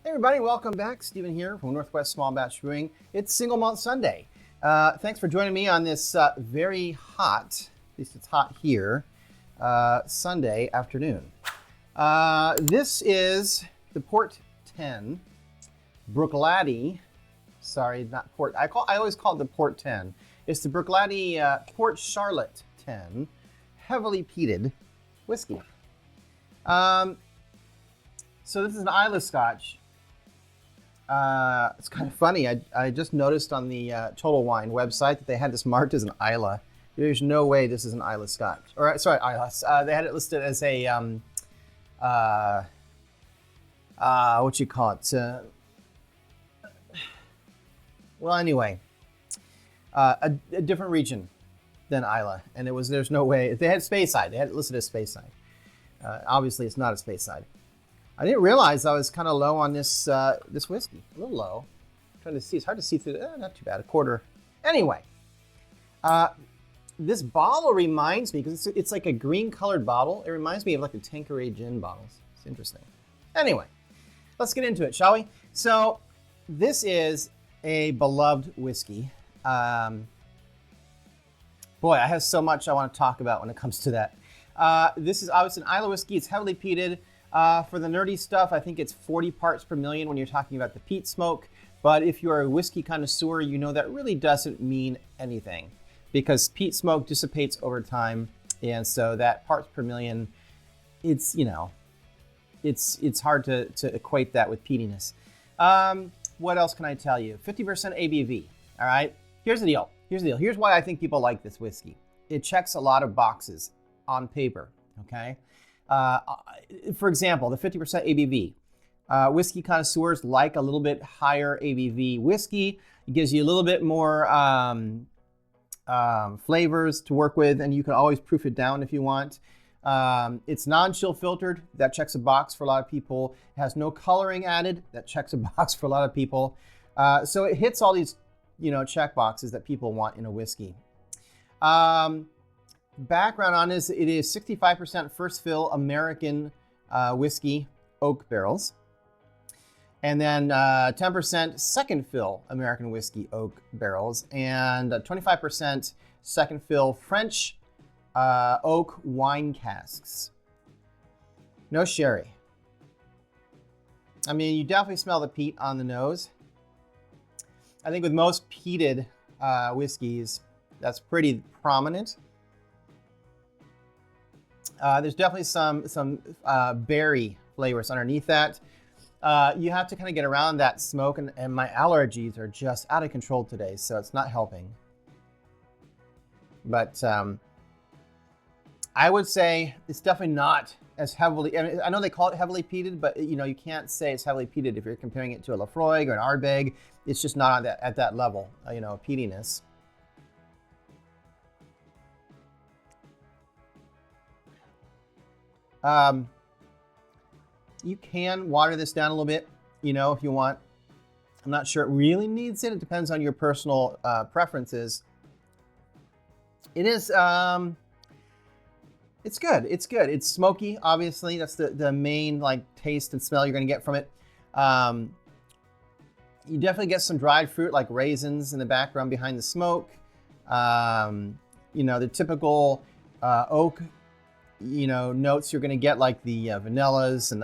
Hey everybody, welcome back. Stephen here from Northwest Small Batch Brewing. It's Single Malt Sunday. Thanks for joining me on this very hot, at least it's hot here, Sunday afternoon. This is the Port 10, Bruichladdich. Sorry, not Port. I always call it the Port 10. It's the Bruichladdich Port Charlotte 10, heavily peated whiskey. So this is an Islay Scotch. It's kind of funny. I just noticed on the Total Wine website that they had this marked as an Islay. There's no way this is an Islay Scotch. Or sorry, Islay. They had it listed as a what you call it? Well, anyway, a different region than Islay, and there's no way they had Speyside. They had it listed as Speyside. Obviously, it's not a Speyside. I didn't realize I was kind of low on this this whiskey. A little low. I'm trying to see. It's hard to see through. Not too bad. A quarter. Anyway, this bottle reminds me, because it's like a green-colored bottle. It reminds me of like the Tanqueray gin bottles. It's interesting. Anyway, let's get into it, shall we? So this is a beloved whiskey. Boy, I have so much I want to talk about when it comes to that. This is obviously an Islay whiskey. It's heavily peated. For the nerdy stuff, I think it's 40 parts per million when you're talking about the peat smoke. But if you're a whiskey connoisseur, you know that really doesn't mean anything, because peat smoke dissipates over time. And so that parts per million, it's hard to equate that with peatiness. What else can I tell you? 50% ABV. All right. Here's the deal. Here's why I think people like this whiskey. It checks a lot of boxes on paper. Okay. For example, the 50% ABV. Whiskey connoisseurs like a little bit higher ABV whiskey. It gives you a little bit more flavors to work with, and you can always proof it down if you want. It's non-chill filtered. That checks a box for a lot of people. It has no coloring added. That checks a box for a lot of people. So it hits all these, check boxes that people want in a whiskey. Background on this, it is 65% first fill American whiskey oak barrels, and then 10% second fill American whiskey oak barrels, and 25% second fill French oak wine casks. No sherry. I mean, you definitely smell the peat on the nose. I think with most peated whiskeys, that's pretty prominent. There's definitely some berry flavors underneath that. You have to kind of get around that smoke, and my allergies are just out of control today, so it's not helping. But I would say it's definitely not as heavily. I know they call it heavily peated, but you can't say it's heavily peated if you're comparing it to a Laphroaig or an Ardbeg. It's just not at that level, peatiness. You can water this down a little bit, if you want. I'm not sure it really needs it. It depends on your personal preferences. It is, it's good. It's good. It's smoky, obviously. That's the main taste and smell you're going to get from it. You definitely get some dried fruit like raisins in the background behind the smoke. The typical oak notes you're going to get, like the vanillas, and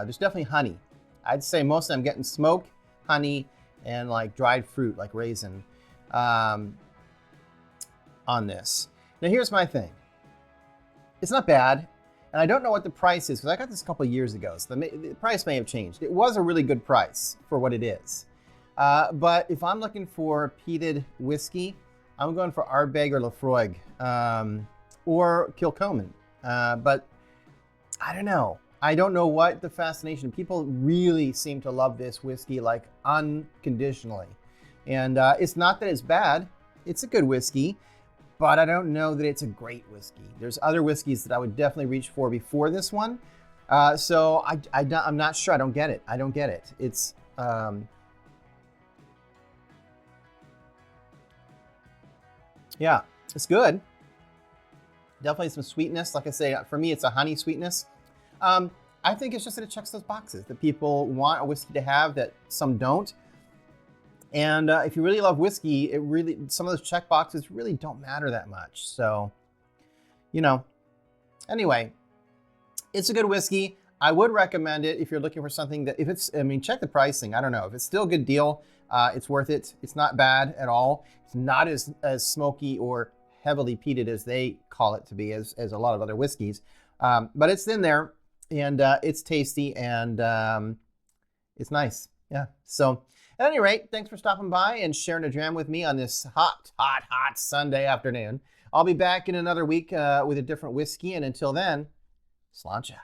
there's definitely honey. I'd say most of them getting smoke, honey, and like dried fruit like raisin on this. Now here's my thing. It's not bad, and I don't know what the price is, because I got this a couple of years ago, so the price may have changed. It was a really good price for what it is. But if I'm looking for peated whiskey, I'm going for Ardbeg or Laphroaig, or Kilchoman. But I don't know. I don't know what the fascination. People really seem to love this whiskey unconditionally. And it's not that it's bad. It's a good whiskey, but I don't know that it's a great whiskey. There's other whiskeys that I would definitely reach for before this one. So I'm not sure. I don't get it. It's yeah, it's good. Definitely some sweetness. Like I say, for me, it's a honey sweetness. I think it's just that it checks those boxes that people want a whiskey to have that some don't. And if you really love whiskey, some of those check boxes really don't matter that much. So, anyway, it's a good whiskey. I would recommend it if you're looking for something that, check the pricing. I don't know if it's still a good deal. It's worth it. It's not bad at all. It's not as smoky or heavily peated as they call it to be, as a lot of other whiskeys. But it's in there, and it's tasty, and it's nice. Yeah. So at any rate, thanks for stopping by and sharing a dram with me on this hot Sunday afternoon. I'll be back in another week with a different whiskey, and until then, sláinte.